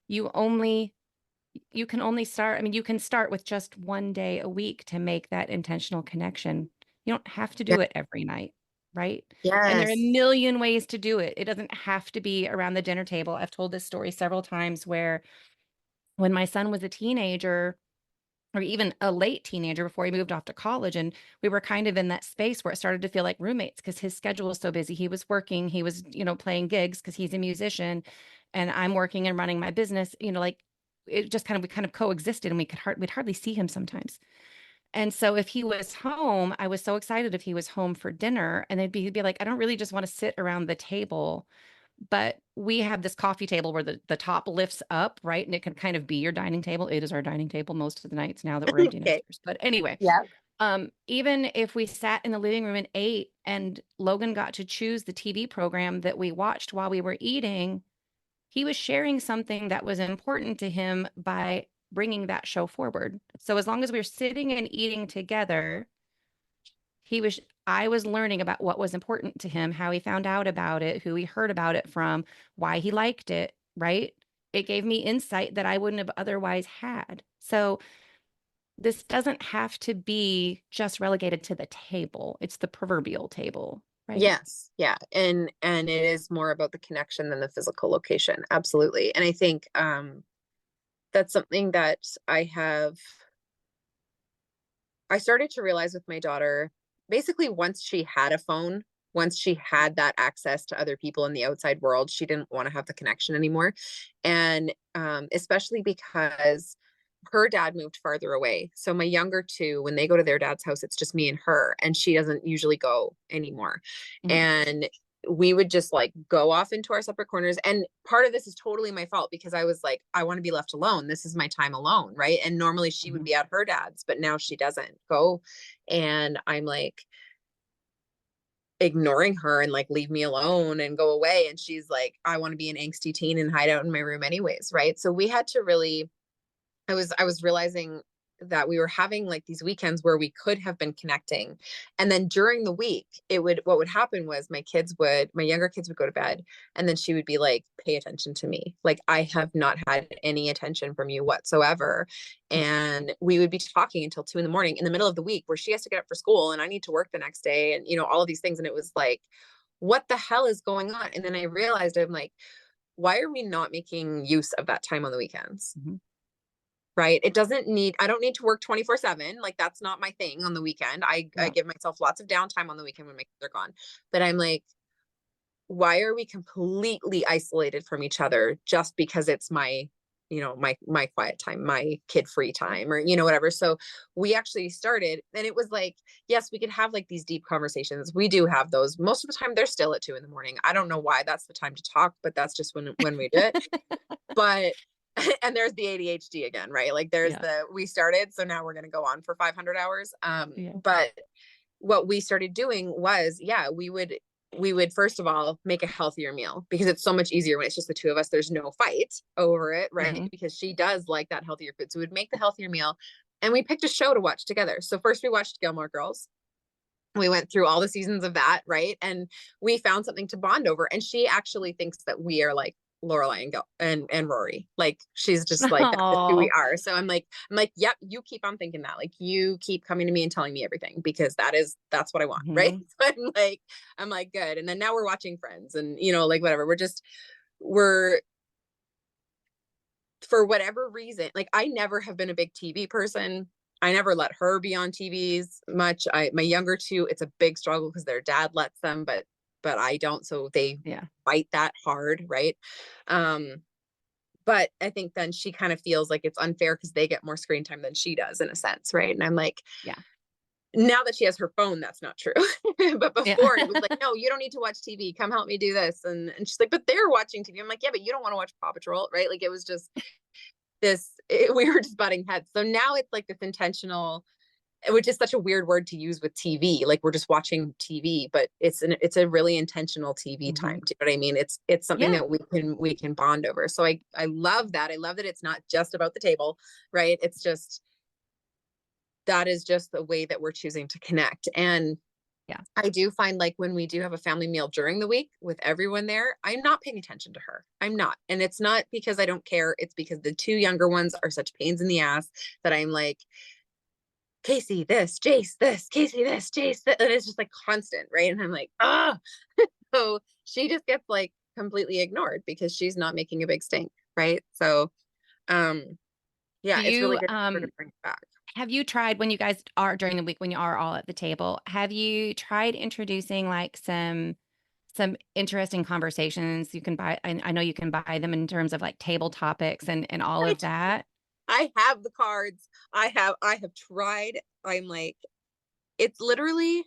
you can only start, I mean, you can start with just one day a week to make that intentional connection. You don't have to do it every night, right? And there are a Yes. million ways to do it. It doesn't have to be around the dinner table. I've told this story several times where when my son was a teenager, or even a late teenager before he moved off to college. And we were kind of in that space where it started to feel like roommates because his schedule was so busy. He was working, he was, playing gigs because he's a musician and I'm working and running my business, like it just we kind of coexisted and we'd hardly see him sometimes. And so if he was home, I was so excited if he was home for dinner and he'd be like, I don't really just want to sit around the table. but we have this coffee table where the top lifts up, right? And it can kind of be your dining table. It is our dining table most of the nights now that we're empty Okay. nesters. But anyway, Yeah. even if we sat in the living room and ate and Logan got to choose the TV program that we watched while we were eating, he was sharing something that was important to him by bringing that show forward. So as long as we were sitting and eating together, I was learning about what was important to him, how he found out about it, who he heard about it from, why he liked it, right? It gave me insight that I wouldn't have otherwise had. So this doesn't have to be just relegated to the table. It's the proverbial table, right? Yes. Yeah. And it is more about the connection than the physical location. Absolutely. And I think that's something that I started to realize with my daughter, basically once she had a phone, once she had that access to other people in the outside world, she didn't want to have the connection anymore. And especially because her dad moved farther away. So my younger two, when they go to their dad's house, it's just me and her, and she doesn't usually go anymore. Mhm. And we would just like go off into our separate corners. And part of this is totally my fault because I was like, I want to be left alone. This is my time alone. Right. And normally she would be at her dad's, but now she doesn't go. And I'm like ignoring her and like, leave me alone and go away. And she's like, I want to be an angsty teen and hide out in my room anyways. Right. So we had to really, I was realizing that we were having like these weekends where we could have been connecting. And then during the week, what would happen was my younger kids would go to bed, and then she would be like, pay attention to me. Like, I have not had any attention from you whatsoever. And we would be talking until 2 a.m. in the middle of the week where she has to get up for school and I need to work the next day. And, all of these things. And it was like, what the hell is going on? And then I realized, I'm like, why are we not making use of that time on the weekends? Mm-hmm. Right. I don't need to work 24/7. Like, that's not my thing on the weekend. I give myself lots of downtime on the weekend when my kids are gone. But I'm like, why are we completely isolated from each other just because it's my, my quiet time, my kid free time, or, whatever. So we actually started, and it was like, yes, we could have like these deep conversations. We do have those. Most of the time they're still at 2 a.m. I don't know why that's the time to talk, but that's just when we do it. But and there's the ADHD again, right? Like there's we started, so now we're going to go on for 500 hours. But what we started doing was, we would first of all make a healthier meal, because it's so much easier when it's just the two of us. There's no fight over it, right? Mm-hmm. Because she does like that healthier food. So we'd make the healthier meal, and we picked a show to watch together. So first we watched Gilmore Girls. We went through all the seasons of that, right? And we found something to bond over. And she actually thinks that we are like Lorelai and Rory. Like, she's just like, that's just who we are. So I'm like, yep, you keep on thinking that. Like, you keep coming to me and telling me everything, because that's what I want. Mm-hmm. Right. So I'm like, good. And then now we're watching Friends, and like whatever. We're for whatever reason, like, I never have been a big TV person. I never let her be on TVs much. My younger two, it's a big struggle because their dad lets them, but I don't. So they fight that hard. Right. But I think then she kind of feels like it's unfair because they get more screen time than she does, in a sense. Right. And I'm like, now that she has her phone, that's not true. But before it was like, no, you don't need to watch TV. Come help me do this. And she's like, but they're watching TV. I'm like, yeah, but you don't want to watch Paw Patrol. Right. Like, it was just we were just butting heads. So now it's like this intentional, which is such a weird word to use with TV. Like, we're just watching TV, but it's a really intentional TV time. Do you know what I mean? It's something that we can bond over. So I love that. I love that it's not just about the table, right? It's just, that is just the way that we're choosing to connect. And I do find, like, when we do have a family meal during the week with everyone there, I'm not paying attention to her. I'm not. And it's not because I don't care. It's because the two younger ones are such pains in the ass that I'm like, Casey, this, Jace, this, Casey, this, Jace, this. And it's just like constant. Right. And I'm like, so she just gets like completely ignored because she's not making a big stink. Right. So, it's really good to bring it back. Have you tried, when you guys are during the week, when you are all at the table, have you tried introducing like some interesting conversations you can buy? I know you can buy them in terms of like table topics and all of that. I have the cards. I have tried. I'm like, it's literally,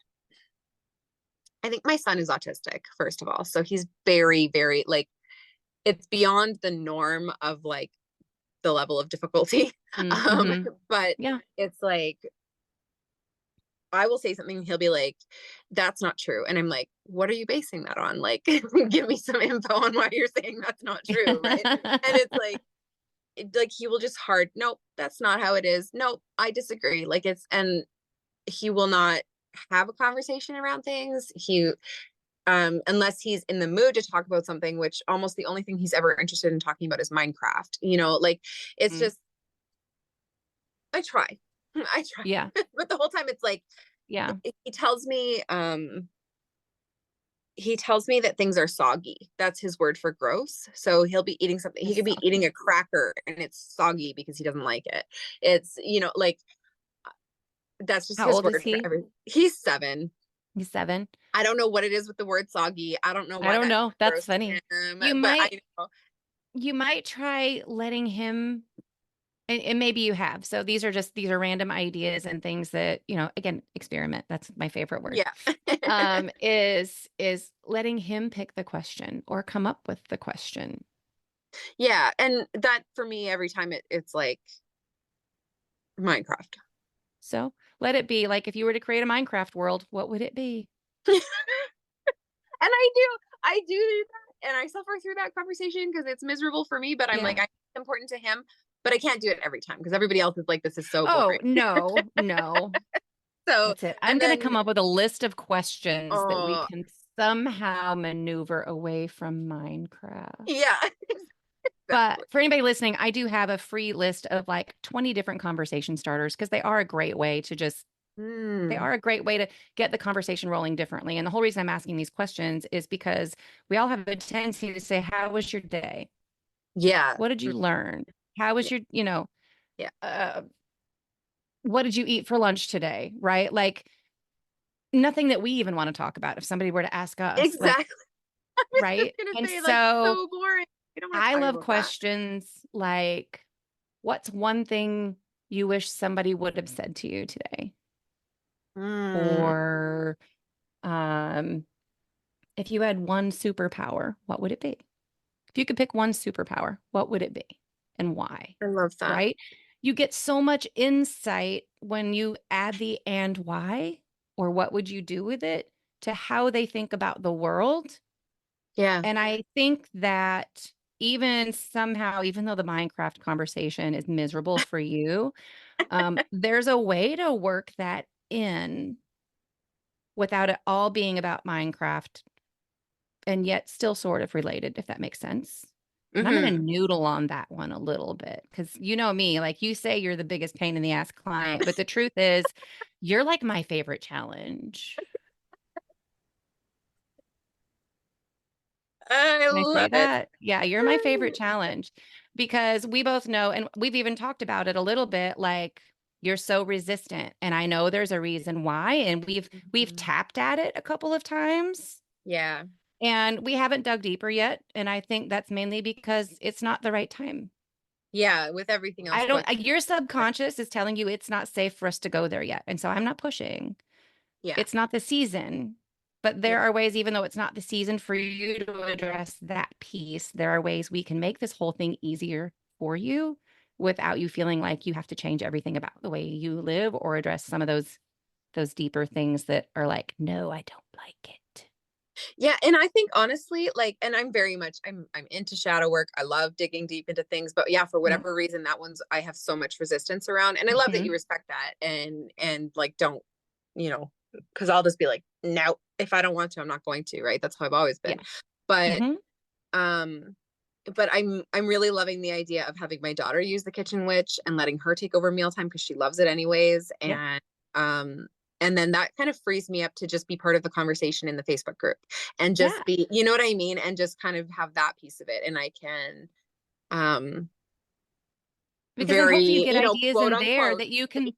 I think my son is autistic, first of all. So he's very, very like, it's beyond the norm of like the level of difficulty. Mm-hmm. But Yeah. it's like, I will say something, he'll be like, that's not true. And I'm like, what are you basing that on? Like, give me some info on why you're saying that's not true. Right. And it's like he will just nope, that's not how it is. Nope, I disagree. Like and he will not have a conversation around things. Unless he's in the mood to talk about something, which almost the only thing he's ever interested in talking about is Minecraft. Like it's just, I try. I try. Yeah. But the whole time it's like, yeah. he tells me that things are soggy. That's his word for gross. So he'll be eating something. He could be eating a cracker and it's soggy because he doesn't like it. It's, like, that's just How his old word is he? for everything. He's 7. He's 7. I don't know what it is with the word soggy. I don't know why. I don't that's know. That's gross to funny. him, You but might I know. you might try letting him, and maybe you have. So these are random ideas and things that, again, experiment. That's my favorite word. Yeah. Is letting him pick the question or come up with the question. Yeah. And that for me, every time it's like Minecraft. So let it be like, if you were to create a Minecraft world, what would it be? And I do that, and I suffer through that conversation because it's miserable for me, but I'm like, it's important to him, but I can't do it every time because everybody else is like, this is so boring. Oh, no. So that's it. I'm going to come up with a list of questions that we can somehow maneuver away from Minecraft. Yeah. But for anybody listening, I do have a free list of like 20 different conversation starters because they are a great way to get the conversation rolling differently. And the whole reason I'm asking these questions is because we all have a tendency to say, how was your day? Yeah. What did you learn? How was your, what did you eat for lunch today? Right? Like nothing that we even want to talk about if somebody were to ask us. Exactly. Like, right? And say, so boring. I love questions like, what's one thing you wish somebody would have said to you today? Or if you had one superpower, what would it be? If you could pick one superpower, what would it be and why? I love that. Right? You get so much insight when you add the and why, or what would you do with it, to how they think about the world. Yeah. And I think that even somehow, even though the Minecraft conversation is miserable for you, there's a way to work that in without it all being about Minecraft and yet still sort of related, if that makes sense. And I'm going to noodle on that one a little bit because you know me, like you say, you're the biggest pain in the ass client, but the truth is you're like my favorite challenge. I love that? Yeah, you're my favorite challenge because we both know, and we've even talked about it a little bit, like you're so resistant. And I know there's a reason why. And we've tapped at it a couple of times. Yeah. And we haven't dug deeper yet. And I think that's mainly because it's not the right time. Yeah, with everything else. Your subconscious is telling you it's not safe for us to go there yet. And so I'm not pushing. Yeah. It's not the season. But there are ways, even though it's not the season for you to address that piece, there are ways we can make this whole thing easier for you without you feeling like you have to change everything about the way you live or address some of those deeper things that are like, no, I don't like it. Yeah. And I think honestly, like, and I'm into shadow work. I love digging deep into things, but yeah, for whatever reason, that I have so much resistance around. And I love that you respect that and like, don't, because I'll just be like, no, if I don't want to, I'm not going to, right? That's how I've always been. But but I'm really loving the idea of having my daughter use the kitchen witch and letting her take over mealtime because she loves it anyways. And then that kind of frees me up to just be part of the conversation in the Facebook group and just be, you know what I mean? And just kind of have that piece of it. And I can because hopefully you get ideas quote, in there unquote, that you can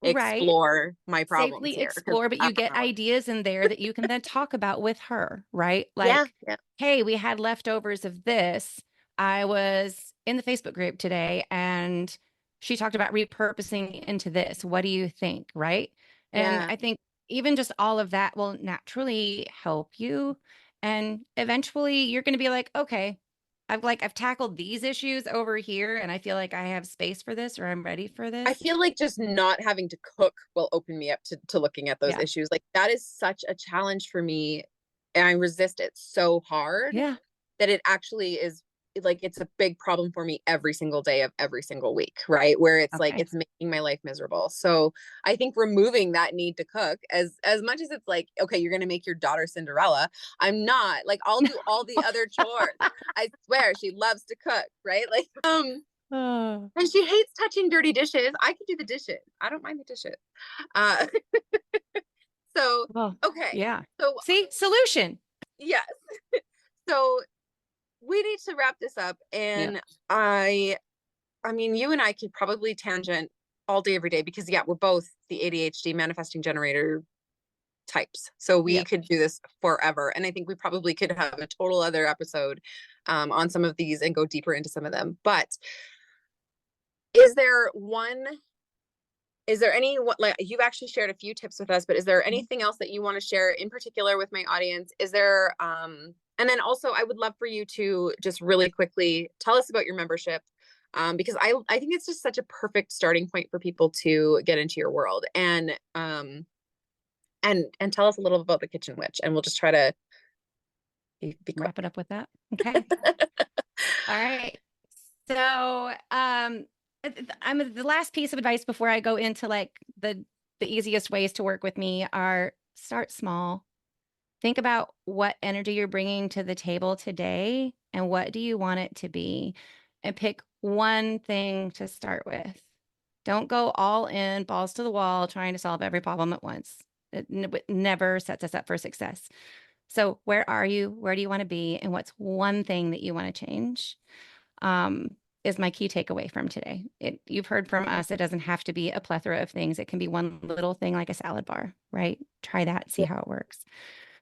explore my problems safely here, explore, but you get ideas in there that you can then talk about with her, right? Like, hey, we had leftovers of this. I was in the Facebook group today and she talked about repurposing into this. What do you think? Right. And I think even just all of that will naturally help you. And eventually you're going to be like, okay, I've tackled these issues over here and I feel like I have space for this or I'm ready for I this. feel like just not having to cook will open me up to looking at those Yeah. issues. Like that is such a challenge for me. And I resist it so hard Yeah. that it actually is like it's a big problem for me every single day of every single week, right? Where it's like Okay. it's making my life miserable. So I think removing that need to cook, as much as it's like, okay, you're gonna make your daughter Cinderella. I'm not. Like I'll do all the other chores. I swear she loves to cook, right? Like Oh, and she hates touching dirty dishes. I can do the dishes. I don't mind the dishes. Uh so well, okay. yeah. So See, solution. yes. So we need to wrap this up. Yep. And I mean, you and I could probably tangent all day, every day, because yeah, we're both the ADHD manifesting generator types. So we Yep. could do this forever. And I think we probably could have a total other episode on some of these and go deeper into some of them. But is there one, is there any, what, like you've actually shared a few tips with us, but is there anything else that you want to share in particular with my audience? Is there, and then also I would love for you to just really quickly tell us about your membership. Because I think it's just such a perfect starting point for people to get into your world and tell us a little about the kitchen witch and we'll just try to be quick. Wrap it up with that. Okay. All right. So, I'm the last piece of advice before I go into like the easiest ways to work with me are start small. Think about what energy you're bringing to the table today and what do you want it to be, and pick one thing to start with. Don't go all in, balls to the wall, trying to solve every problem at once. It never sets us up for success. So, where are you? Where do you want to be? And what's one thing that you want to change? Um, is my key takeaway from today. You've heard from us, it doesn't have to be a plethora of things. It can be one little thing like a salad bar, right? Try that, see Yeah. how it works.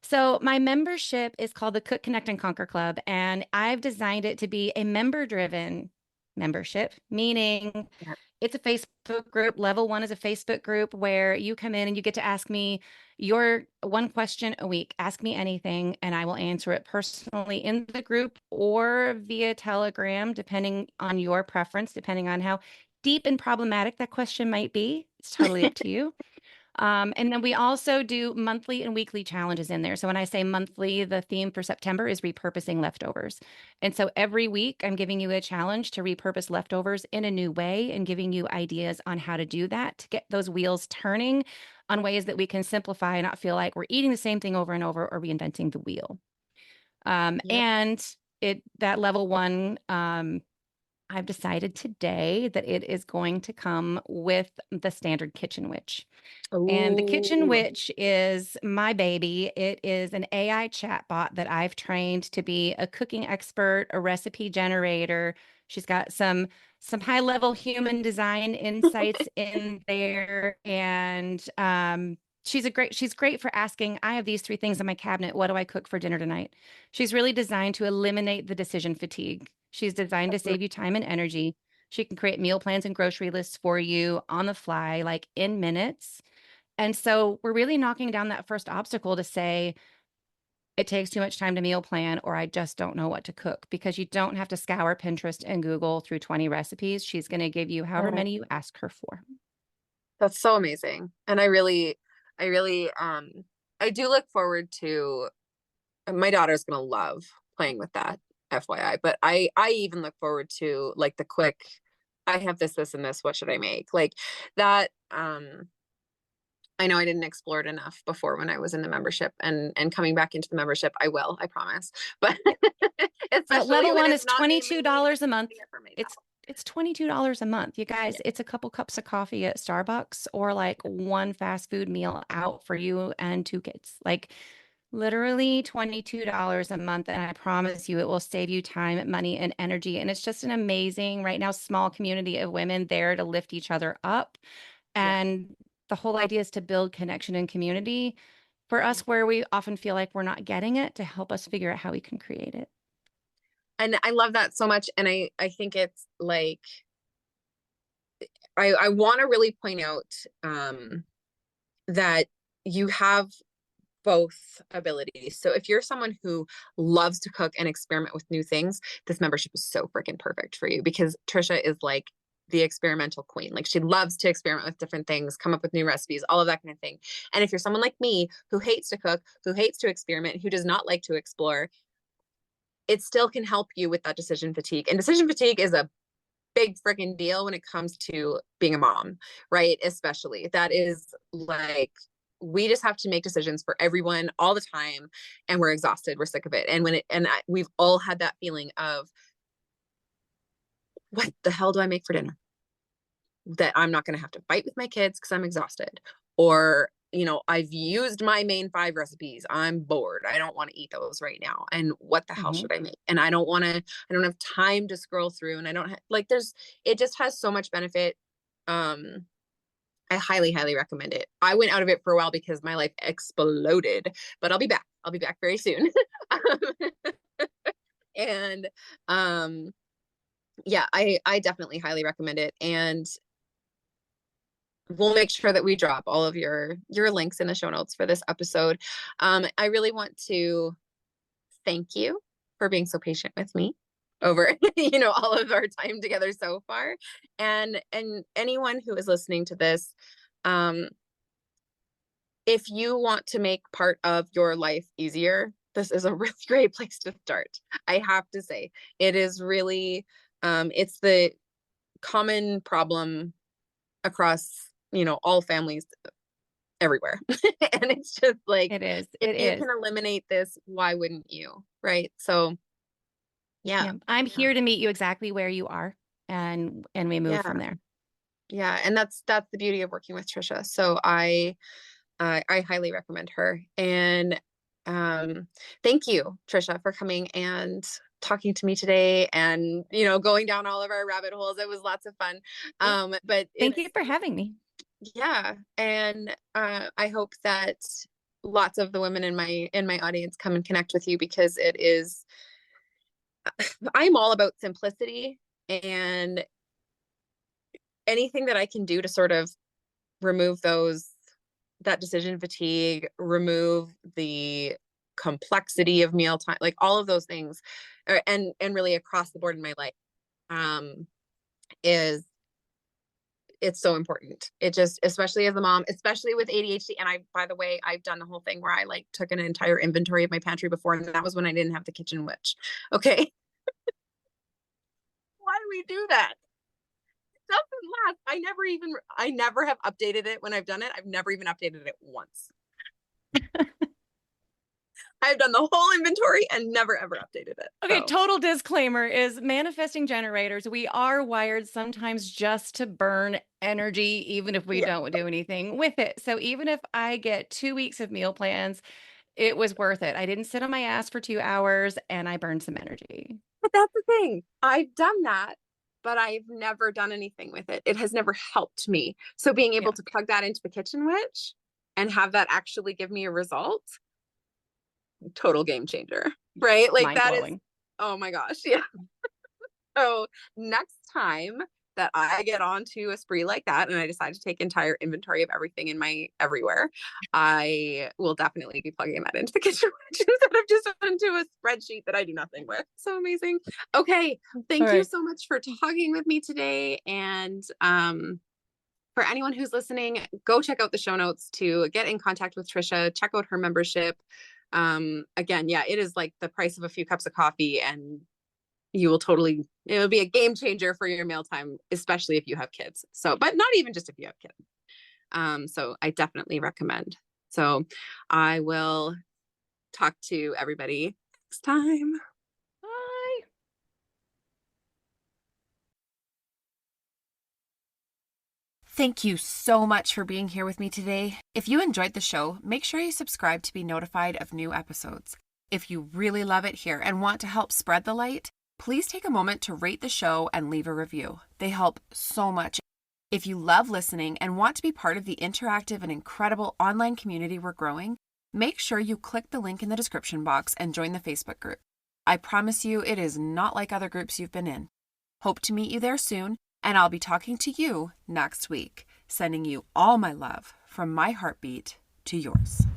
So, my membership is called the Cook, Connect, and Conquer Club, and I've designed it to be a member driven membership, meaning Yeah. it's a Facebook group. Level one is a Facebook group where you come in and you get to ask me your one question a week. Ask me anything, and I will answer it personally in the group or via Telegram, depending on your preference, depending on how deep and problematic that question might be. It's totally up to you. And then we also do monthly and weekly challenges in there. So when I say monthly, the theme for September is repurposing leftovers. And so every week I'm giving you a challenge to repurpose leftovers in a new way and giving you ideas on how to do that to get those wheels turning on ways that we can simplify and not feel like we're eating the same thing over and over or reinventing the wheel. Yeah. And that level one, I've decided today that it is going to come with the standard kitchen witch. And the Kitchen Oh, Witch is my baby. It is an AI chatbot that I've trained to be a cooking expert, a recipe generator. She's got some high level human design insights in there, and she's great for asking. I have these three things in my cabinet. What do I cook for dinner tonight? She's really designed to eliminate the decision fatigue. She's designed to save you time and energy. She can create meal plans and grocery lists for you on the fly, like in minutes. And so we're really knocking down that first obstacle to say it takes too much time to meal plan, or I just don't know what to cook, because you don't have to scour Pinterest and Google through 20 recipes. She's going to give you however oh, many you ask her for. that's so amazing. And I really, I do look forward to, my daughter's gonna love playing with that, FYI. But I even look forward to like the quick, I have this, and this, what should I make? Like that, I know I didn't explore it enough before when I was in the membership, and coming back into the membership, I will, I promise. But So especially level when one it's is not me mainly $22 a month. doing it for myself. It's $22 a month. You guys, Yeah. it's a couple cups of coffee at Starbucks or like one fast food meal out for you and two kids. Like literally $22 a month. And I promise you, it will save you time, money, and energy. And it's just an amazing, right now, small community of women there to lift each other up. Yeah. And the whole idea is to build connection and community for us where we often feel like we're not getting it, to help us figure out how we can create it. And I love that so much. And I think it's like, I want to really point out that you have both abilities. So if you're someone who loves to cook and experiment with new things, this membership is so freaking perfect for you, because Tricia is like the experimental queen. Like, she loves to experiment with different things, come up with new recipes, all of that kind of thing. And if you're someone like me who hates to cook, who hates to experiment, who does not like to explore, it still can help you with that decision fatigue. And decision fatigue is a big freaking deal when it comes to being a mom, right? Especially that is like, we just have to make decisions for everyone all the time, and we're exhausted, we're sick of it. And we've all had that feeling of, what the hell do I make for dinner that I'm not going to have to fight with my kids because I'm exhausted? Or, I've used my main 5 recipes, I'm bored, I don't want to eat those right now, and what the hell should I make? And I don't have time to scroll through, and I don't like, it just has so much benefit. I highly, highly recommend it. I went out of it for a while because my life exploded, but I'll be back very soon. And yeah, I definitely highly recommend it. And we'll make sure that we drop all of your links in the show notes for this episode. I really want to thank you for being so patient with me over all of our time together so far. And anyone who is listening to this, if you want to make part of your life easier, this is a really great place to start. I have to say, it is really, it's the common problem across, all families everywhere. And it's just like, It is. if you can eliminate this, why wouldn't you? Right. So yeah. I'm here to meet you exactly where you are, and we move from there. Yeah. And that's the beauty of working with Tricia. So I highly recommend her. And thank you, Tricia, for coming and talking to me today, and going down all of our rabbit holes. It was lots of fun. But thank you for having me. Yeah. And I hope that lots of the women in my audience come and connect with you, because I'm all about simplicity, and anything that I can do to sort of remove that decision fatigue, remove the complexity of mealtime, like all of those things, and really across the board in my life, it's so important. It just, especially as a mom, especially with ADHD. And by the way, I've done the whole thing where I like took an entire inventory of my pantry before, and that was when I didn't have the kitchen witch. Okay. Why do we do that? It doesn't last. I never have updated it when I've done it. I've never even updated it once. I've done the whole inventory and never ever updated it. Okay, so. Total disclaimer is manifesting generators. We are wired sometimes just to burn energy, even if we don't do anything with it. So even if I get 2 weeks of meal plans, it was worth it. I didn't sit on my ass for 2 hours, and I burned some energy. But that's the thing. I've done that, but I've never done anything with it. It has never helped me. So being able to plug that into the kitchen witch and have that actually give me a result, total game changer, right? Like, that is, oh my gosh. Yeah. So next time that I get onto a spree like that, and I decide to take entire inventory of everything in my everywhere, I will definitely be plugging that into the kitchen instead of just into a spreadsheet that I do nothing with. So amazing. Okay. Thank you so much for talking with me today. And for anyone who's listening, go check out the show notes to get in contact with Tricia, check out her membership. Again, it is like the price of a few cups of coffee, and it'll be a game changer for your mealtime, especially if you have kids. So, but not even just if you have kids. So I definitely recommend. So I will talk to everybody next time. Bye. Thank you so much for being here with me today. If you enjoyed the show, make sure you subscribe to be notified of new episodes. If you really love it here and want to help spread the light, please take a moment to rate the show and leave a review. They help so much. If you love listening and want to be part of the interactive and incredible online community we're growing, make sure you click the link in the description box and join the Facebook group. I promise you it is not like other groups you've been in. Hope to meet you there soon, and I'll be talking to you next week, sending you all my love from my heartbeat to yours.